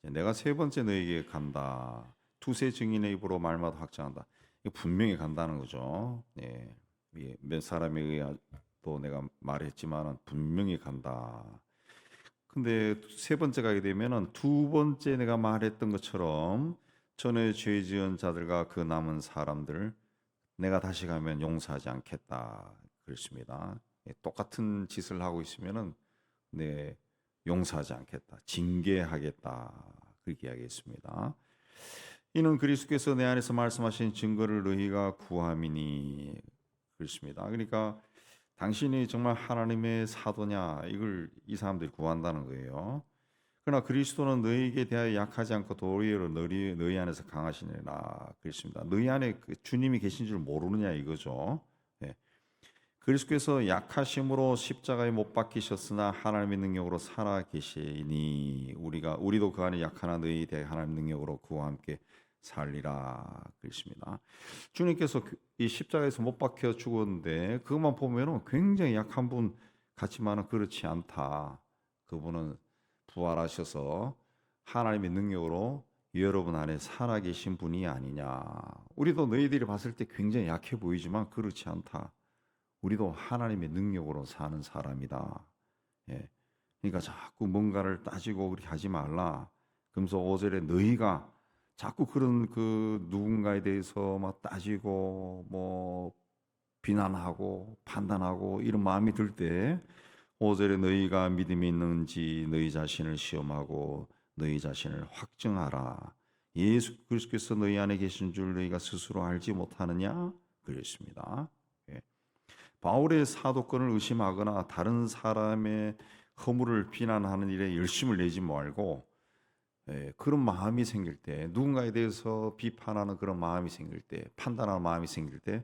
내가 세 번째 너에게 간다. 두세 증인의 입으로 말마다 확증한다. 이거 분명히 간다는 거죠. 예. 몇 사람에 의해 또 내가 말했지만은 분명히 간다. 근데 세 번째 가게 되면은 두 번째 내가 말했던 것처럼 전에 죄 지은 자들과 그 남은 사람들 내가 다시 가면 용서하지 않겠다. 그렇습니다. 예, 똑같은 짓을 하고 있으면은 네, 용서하지 않겠다. 징계하겠다. 그렇게 이야기했습니다. 이는 그리스도께서 내 안에서 말씀하신 증거를 너희가 구함이니 그렇습니다. 그러니까 당신이 정말 하나님의 사도냐 이걸 이 사람들이 구한다는 거예요. 그러나 그리스도는 너희에게 대하여 약하지 않고 도리어 너희 안에서 강하시니라 그랬습니다. 너희 안에 그 주님이 계신 줄 모르느냐 이거죠. 예. 그리스도께서 약하심으로 십자가에 못 박히셨으나 하나님의 능력으로 살아 계시니 우리도 그 안에 약하나 너희에 대해 하나님의 능력으로 그와 함께 살리라 그랬습니다. 주님께서 이 십자가에서 못 박혀 죽었는데 그것만 보면은 굉장히 약한 분 같지만은 그렇지 않다. 그분은 부활하셔서 하나님의 능력으로 여러분 안에 살아계신 분이 아니냐. 우리도 너희들이 봤을 때 굉장히 약해 보이지만 그렇지 않다. 우리도 하나님의 능력으로 사는 사람이다. 예. 그러니까 자꾸 뭔가를 따지고 그렇게 하지 말라. 그러면서 5절에 너희가 자꾸 그런 그 누군가에 대해서 막 따지고 뭐 비난하고 판단하고 이런 마음이 들 때 5절에 너희가 믿음이 있는지 너희 자신을 시험하고 너희 자신을 확증하라. 예수 그리스도께서 너희 안에 계신 줄 너희가 스스로 알지 못하느냐? 그랬습니다. 예. 바울의 사도권을 의심하거나 다른 사람의 허물을 비난하는 일에 열심을 내지 말고 그런 마음이 생길 때 누군가에 대해서 비판하는 그런 마음이 생길 때 판단하는 마음이 생길 때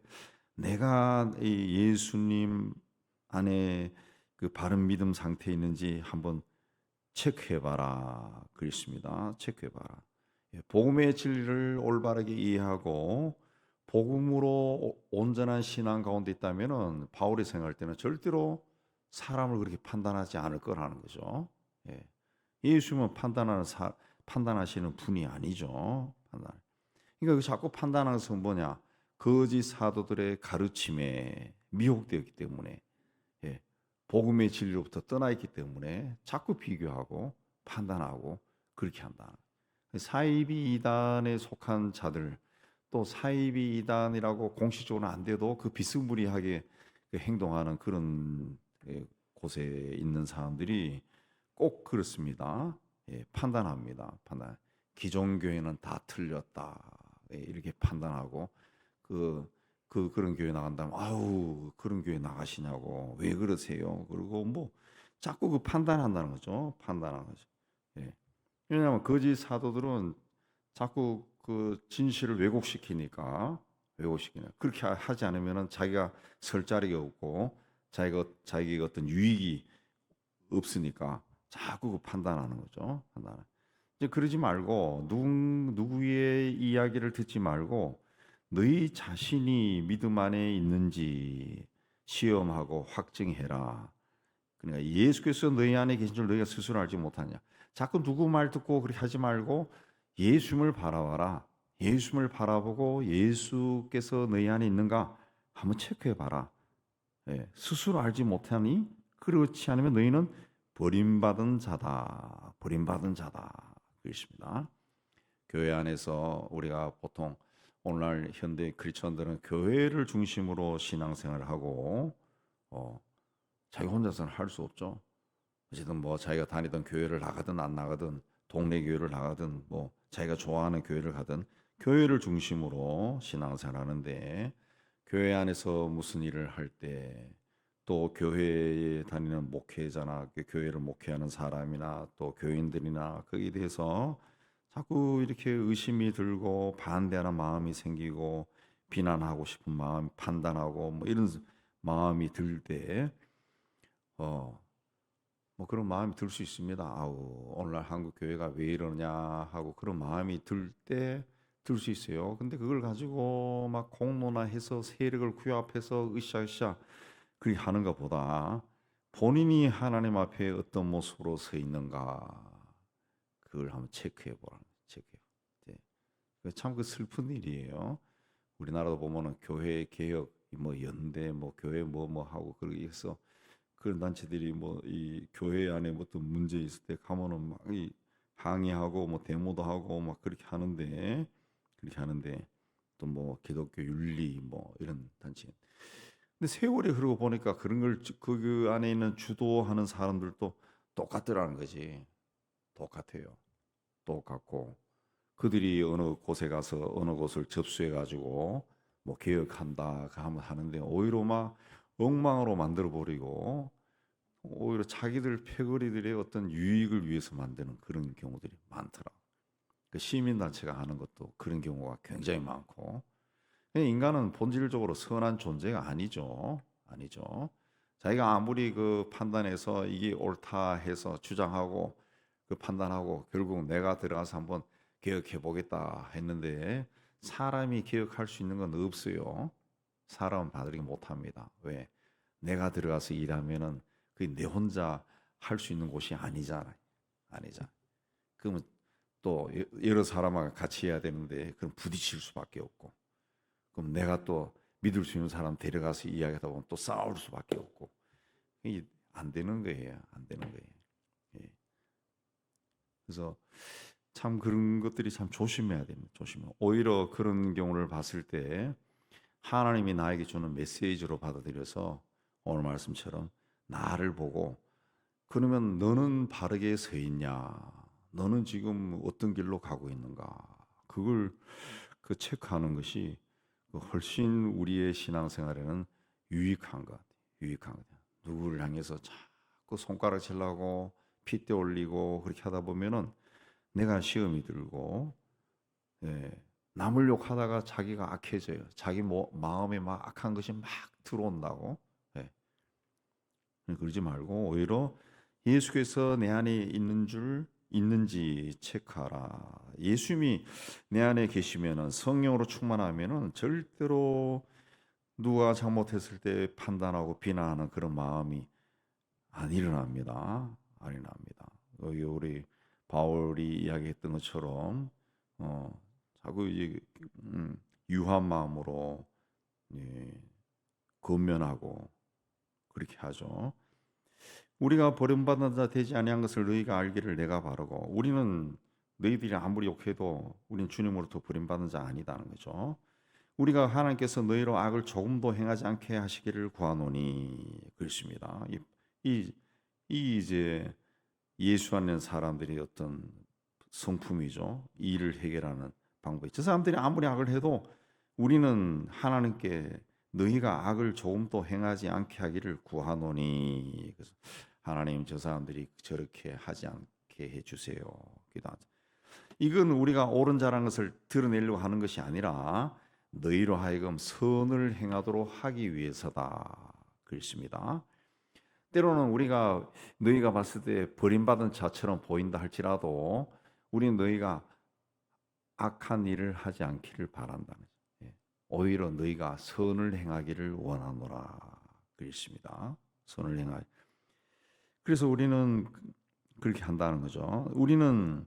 내가 이 예수님 안에 그 바른 믿음 상태에 있는지 한번 체크해봐라 그랬습니다. 체크해봐라. 복음의 진리를 올바르게 이해하고 복음으로 온전한 신앙 가운데 있다면은 바울이 생각할 때는 절대로 사람을 그렇게 판단하지 않을 거라는 거죠. 예. 예수님은 판단하시는 분이 아니죠. 그러니까 그 자꾸 판단하는 것은 뭐냐? 거짓 사도들의 가르침에 미혹되었기 때문에 예. 복음의 진리로부터 떠나 있기 때문에 자꾸 비교하고 판단하고 그렇게 한다. 사이비 이단에 속한 자들 또 사이비 이단이라고 공식적으로 안 돼도 그 비스무리하게 행동하는 그런 곳에 있는 사람들이 꼭 그렇습니다. 예, 판단합니다. 기존 교회는 다 틀렸다. 예, 이렇게 판단하고 그런 교회 나간다면 아우 그런 교회 나가시냐고 왜 그러세요? 그리고 뭐 자꾸 그 판단한다는 거죠. 판단하는 거죠. 예. 왜냐하면 거짓 사도들은 자꾸 그 진실을 왜곡시키니까 그렇게 하지 않으면은 자기가 설 자리가 없고 자기가 어떤 유익이 없으니까 자꾸 그 판단하는 거죠. 판단. 이제 그러지 말고 누구의 이야기를 듣지 말고 너희 자신이 믿음 안에 있는지 시험하고 확증해라. 그러니까 예수께서 너희 안에 계신 줄 너희가 스스로 알지 못하냐. 자꾸 누구 말 듣고 그렇게 하지 말고 예수님을 바라봐라. 예수님을 바라보고 예수께서 너희 안에 있는가 한번 체크해 봐라. 예, 스스로 알지 못하니 그렇지 않으면 너희는 버림받은 자다. 버림받은 자다. 그렇습니다. 교회 안에서 우리가 보통 오늘날 현대 크리스천들은 교회를 중심으로 신앙생활을 하고 자기 혼자서는 할 수 없죠. 어쨌든 뭐 자기가 다니던 교회를 나가든 안 나가든 동네 교회를 나가든 뭐 자기가 좋아하는 교회를 가든 교회를 중심으로 신앙생활 하는데 교회 안에서 무슨 일을 할 때 또 교회에 다니는 목회자나 그 교회를 목회하는 사람이나 또 교인들이나 거기에 대해서 자꾸 이렇게 의심이 들고 반대하는 마음이 생기고 비난하고 싶은 마음, 판단하고 뭐 이런 마음이 들 때, 뭐 그런 마음이 들 수 있습니다. 아우, 오늘날 한국 교회가 왜 이러냐 하고 그런 마음이 들 때 들 수 있어요. 근데 그걸 가지고 막 공론화해서 세력을 규합해서 으쌰으쌰 그렇게 하는 것보다 본인이 하나님 앞에 어떤 모습으로 서 있는가 그걸 한번 체크해 보라는 체크해. 참 그 슬픈 일이에요. 우리나라도 보면은 교회 개혁 뭐 연대 뭐 교회 뭐 하고 그러기 해서 그런 단체들이 뭐 이 교회 안에 뭐 어떤 문제 있을 때 가면은 막 이 항의하고 뭐 데모도 하고 막 그렇게 하는데 또 뭐 기독교 윤리 뭐 이런 단체. 근데 세월이 흐르고 보니까 그런 걸 그 안에 있는 주도하는 사람들도 똑같더라는 거지. 똑같아요. 똑같고 그들이 어느 곳에 가서 어느 곳을 접수해 가지고 뭐 개혁한다 그 하면 하는데 오히려 막 엉망으로 만들어 버리고 오히려 자기들 패거리들의 어떤 유익을 위해서 만드는 그런 경우들이 많더라. 그 시민단체가 하는 것도 그런 경우가 굉장히 많고 인간은 본질적으로 선한 존재가 아니죠. 아니죠. 자기가 아무리 그 판단해서 이게 옳다 해서 주장하고 그 판단하고 결국 내가 들어가서 한번 개혁해 보겠다 했는데 사람이 개혁할 수 있는 건 없어요. 사람은 받아들이기 못합니다. 왜? 내가 들어가서 일하면은 그게 내 혼자 할 수 있는 곳이 아니잖아요. 아니잖아. 그러면 또 여러 사람하고 같이 해야 되는데 그럼 부딪힐 수밖에 없고 그럼 내가 또 믿을 수 있는 사람 데려가서 이야기하다 보면 또 싸울 수밖에 없고 이게 안 되는 거예요. 안 되는 거예요. 예. 그래서 참 그런 것들이 참 조심해야 됩니다. 조심해. 오히려 그런 경우를 봤을 때 하나님이 나에게 주는 메시지로 받아들여서 오늘 말씀처럼 나를 보고 그러면 너는 바르게 서 있냐? 너는 지금 어떤 길로 가고 있는가? 그걸 그 체크하는 것이 훨씬 우리의 신앙생활에는 유익한 것 같아요. 유익한 것 같아요. 누구를 향해서 자꾸 손가락 칠라고 핏대 올리고 그렇게 하다 보면은 내가 시험이 들고 예, 남을 욕하다가 자기가 악해져요. 자기 마음에 막 악한 것이 막 들어온다고. 예. 그러지 말고 오히려 예수께서 내 안에 있는지 체크하라. 예수님이 내 안에 계시면은 성령으로 충만하면은 절대로 누가 잘못했을 때 판단하고 비난하는 그런 마음이 안 일어납니다. 안 일어납니다. 여기 우리 바울이 이야기했던 것처럼 자꾸 이제 유한 마음으로 예, 권면하고 그렇게 하죠. 우리가 버림받은 자 되지 아니한 것을 너희가 알기를 내가 바르고 우리는 너희들이 아무리 욕해도 우리는 주님으로부터 버림받은 자 아니다는 거죠. 우리가 하나님께서 너희로 악을 조금도 행하지 않게 하시기를 구하노니 그렇습니다. 이 이제 예수 안에 사람들이 어떤 성품이죠. 이 일을 해결하는 방법이. 저 사람들이 아무리 악을 해도 우리는 하나님께 너희가 악을 조금도 행하지 않게 하기를 구하노니. 그래서 하나님 저 사람들이 저렇게 하지 않게 해주세요. 기도하자. 이건 우리가 옳은 자라는 것을 드러내려고 하는 것이 아니라 너희로 하여금 선을 행하도록 하기 위해서다. 그렇습니다. 때로는 우리가 너희가 봤을 때 버림받은 자처럼 보인다 할지라도 우리는 너희가 악한 일을 하지 않기를 바란다는 거예요. 오히려 너희가 선을 행하기를 원하노라. 그렇습니다. 선을 행하. 그래서 우리는 그렇게 한다는 거죠. 우리는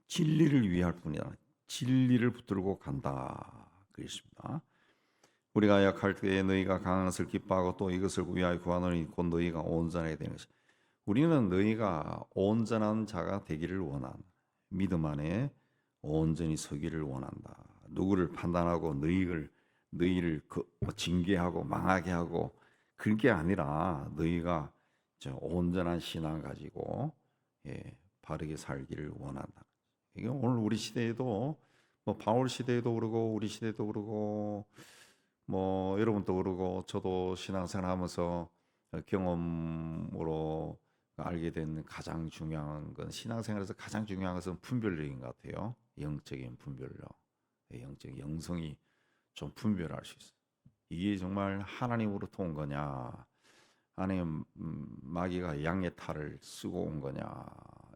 진리를 위할 뿐이다. 진리를 붙들고 간다. 그렇습니다. 우리가 약할 때에 너희가 강한 것을 기뻐하고 또 이것을 위하여 구하노니 곧 너희가 온전하게 되는 것이. 우리는 너희가 온전한 자가 되기를 원한다. 믿음 안에 온전히 서기를 원한다. 누구를 판단하고 너희를 징계하고 망하게 하고 그게 아니라 너희가 온전한 신앙 가지고 바르게 살기를 원한다. 이게 오늘 우리 시대에도 뭐 바울 시대에도 그러고 우리 시대도 그러고 뭐 여러분도 그러고 저도 신앙생활 하면서 경험으로 알게 된 가장 중요한 건 신앙생활에서 가장 중요한 것은 분별력인 것 같아요. 영적인 분별력, 영적 영성이 좀 분별할 수 있어요. 이게 정말 하나님으로부터 온 거냐, 아니면 마귀가 양의 탈을 쓰고 온 거냐,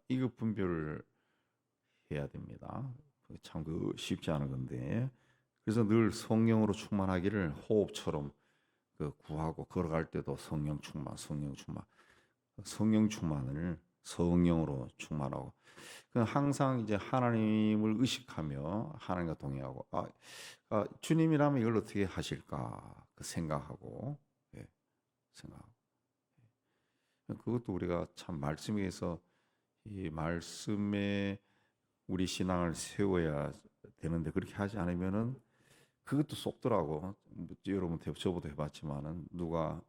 이거 분별을 해야 됩니다. 참 그 쉽지 않은 건데. 그래서 늘 성령으로 충만하기를 호흡처럼 구하고 걸어갈 때도 성령 충만을 성령으로 충만하고 항상 이제 하나님을 의식하며 하나님과 동행하고 주님이라면 이걸 어떻게 하실까 그 생각하고 예, 생각하고 그것도 우리가 참 말씀에서 이 말씀에 우리 신앙을 세워야 되는데 그렇게 하지 않으면은 그것도 속더라고. 여러분 저보다 해봤지만은 누가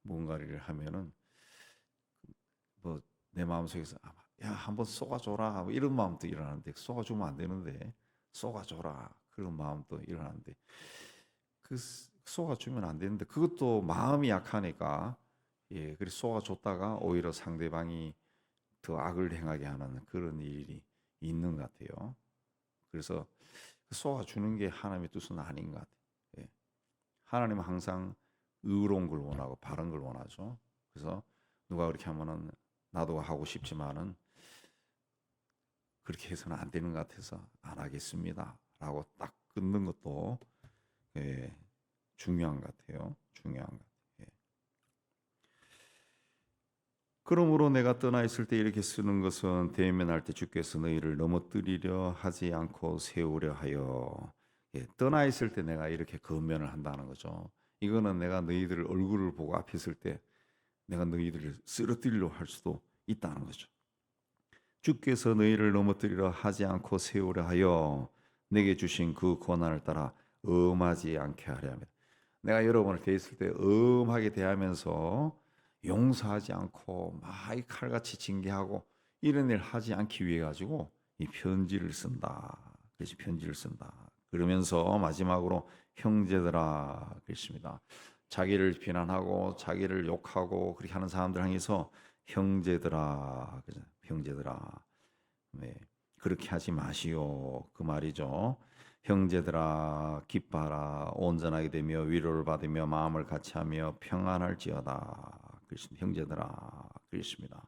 뭔가를 하면은 뭐 내 마음속에서 야 한번 쏘아줘라 이런 마음도 일어나는데 쏘아주면 안 되는데 쏘아줘라 그런 마음도 일어나는데 그 쏘아주면 안 되는데 그것도 마음이 약하니까 그래서 쏘아줬다가 오히려 상대방이 더 악을 행하게 하는 그런 일이 있는 것 같아요. 그래서 쏘아주는 게 하나님의 뜻은 아닌 것 같아요. 예. 하나님은 항상 의로운 걸 원하고 바른 걸 원하죠. 그래서 누가 그렇게 하면은 나도 하고 싶지만은 그렇게 해서는 안 되는 것 같아서 안 하겠습니다. 라고 딱 끊는 것도 중요한 것 같아요. 중요한 것 같아요. 그러므로 내가 떠나 있을 때 이렇게 쓰는 것은 대면할 때 주께서 너희를 넘어뜨리려 하지 않고 세우려 하여 떠나 있을 때 내가 이렇게 권면을 한다는 거죠. 이거는 내가 너희들 얼굴을 보고 앞에 있을 때 내가 너희들을 쓰러뜨리려 할 수도 있다는 거죠. 주께서 너희를 넘어뜨리려 하지 않고 세우려 하여 내게 주신 그 권한을 따라 엄하지 않게 하려 합니다. 내가 여러분을 대했을 때 엄하게 대하면서 용서하지 않고 막 이 칼같이 징계하고 이런 일 하지 않기 위해 가지고 이 편지를 쓴다. 그래서 편지를 쓴다. 그러면서 마지막으로 형제들아 그랬습니다. 자기를 비난하고 자기를 욕하고 그렇게 하는 사람들 향해서 형제들아, 형제들아, 네, 그렇게 하지 마시오 그 말이죠. 형제들아 기뻐하라 온전하게 되며 위로를 받으며 마음을 같이하며 평안할지어다. 그렇습니다. 형제들아 그렇습니다.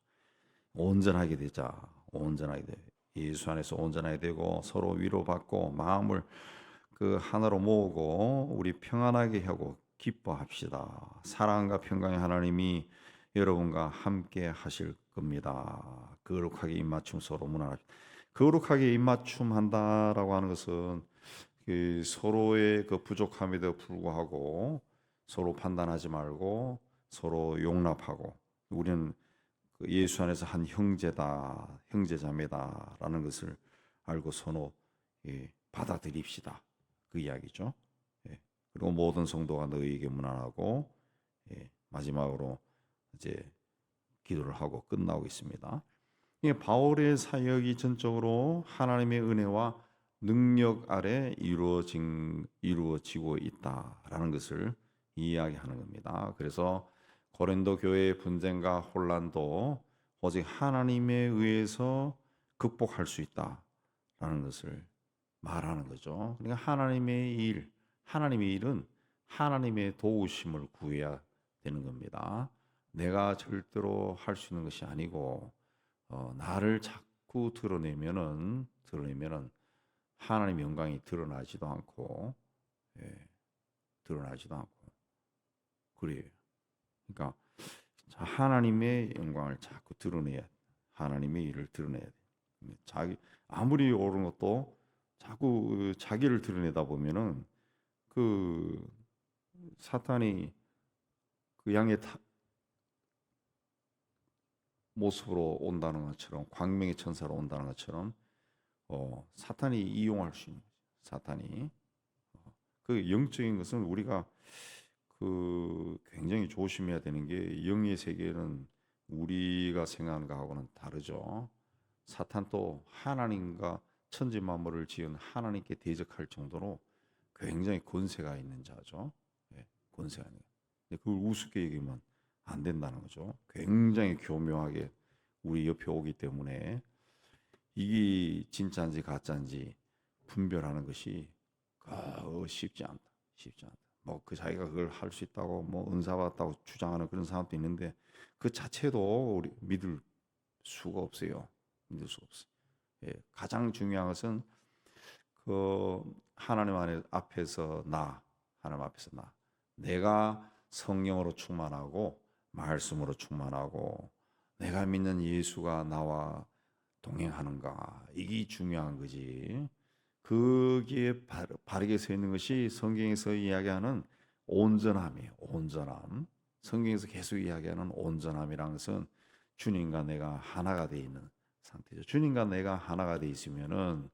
온전하게 되자. 온전하게 돼. 예수 안에서 온전하게 되고 서로 위로받고 마음을 그 하나로 모으고 우리 평안하게 하고 기뻐합시다. 사랑과 평강의 하나님이 여러분과 함께 하실 겁니다. 거룩하게 입맞춤 서로 문안합시다. 거룩하게 입맞춤 한다라고 하는 것은 그 서로의 그 부족함에도 불구하고 서로 판단하지 말고 서로 용납하고 우리는 그 예수 안에서 한 형제다, 형제자매다라는 것을 알고 서로 받아들입시다. 그 이야기죠. 그리고 모든 성도가 너희에게 문안하고 마지막으로 이제 기도를 하고 끝나고 있습니다. 바울의 사역이 전적으로 하나님의 은혜와 능력 아래 이루어지고 있다라는 것을 이야기하는 겁니다. 그래서 고린도 교회의 분쟁과 혼란도 오직 하나님에 의해서 극복할 수 있다라는 것을 말하는 거죠. 그러니까 하나님의 일은 하나님의 도우심을 구해야 되는 겁니다. 내가 절대로 할 수 있는 것이 아니고 나를 자꾸 드러내면은 하나님의 영광이 드러나지도 않고 드러나지도 않고 그래요. 그러니까 하나님의 영광을 자꾸 드러내야 돼. 하나님의 일을 드러내야 돼. 자기 아무리 옳은 것도 자꾸 자기를 드러내다 보면은 그 사탄이 그 양의 모습으로 온다는 것처럼 광명의 천사로 온다는 것처럼 사탄이 이용할 수 있는 거죠. 사탄이 그 영적인 것은 우리가 그 굉장히 조심해야 되는 게 영의 세계는 우리가 생각하는 것하고는 다르죠. 사탄도 하나님과 천지 만물을 지은 하나님께 대적할 정도로 굉장히 권세가 있는 자죠. 권세가 있는. 근데 그걸 우습게 얘기하면 안 된다는 거죠. 굉장히 교묘하게 우리 옆에 오기 때문에 이게 진짜인지 가짜인지 분별하는 것이 쉽지 않다. 쉽지 않다. 뭐 그 자기가 그걸 할 수 있다고 뭐 은사 받았다고 주장하는 그런 사람도 있는데 그 자체도 우리 믿을 수가 없어요. 믿을 수가 없어요. 가장 중요한 것은 그 하나님 앞에서 하나님 앞에서 내가 성령으로 충만하고 말씀으로 충만하고 내가 믿는 예수가 나와 동행하는가, 이게 중요한 거지. 거기에 바르게 서 있는 것이 성경에서 이야기하는 온전함이에요. 온전함. 성경에서 계속 이야기하는 온전함이라는 것은 주님과 내가 하나가 돼 있는 상태죠. 주님과 내가 하나가 돼 있으면은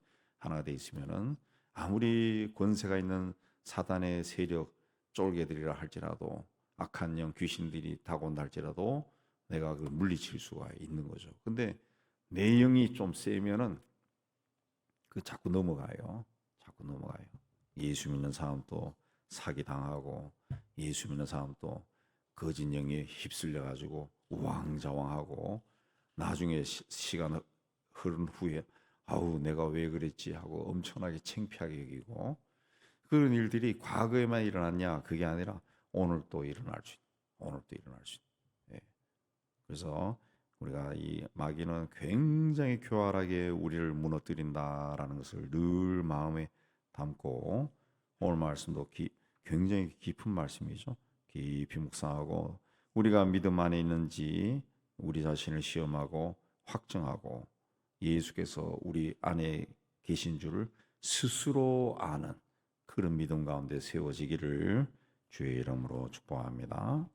아무리 권세가 있는 사단의 세력 쫄개들이라 할지라도, 악한 영 귀신들이 다가온다 할지라도 내가 그걸 물리칠 수가 있는 거죠. 근데 내 영이 좀 세면은 그 자꾸 넘어가요. 자꾸 넘어가요. 예수 믿는 사람도 사기 당하고, 예수 믿는 사람도 거짓 영에 휩쓸려 가지고 우왕좌왕하고, 나중에 시간 흐른 후에 아우 내가 왜 그랬지 하고 엄청나게 창피하게 여기고, 그런 일들이 과거에만 일어났냐, 그게 아니라 오늘 또 일어날 수 있다. 오늘 또 일어날 수 있다. 예. 그래서 우리가 이 마귀는 굉장히 교활하게 우리를 무너뜨린다라는 것을 늘 마음에 담고, 오늘 말씀도 굉장히 깊은 말씀이죠. 깊이 묵상하고 우리가 믿음 안에 있는지 우리 자신을 시험하고 확정하고, 예수께서 우리 안에 계신 줄을 스스로 아는 그런 믿음 가운데 세워지기를 주의 이름으로 축복합니다.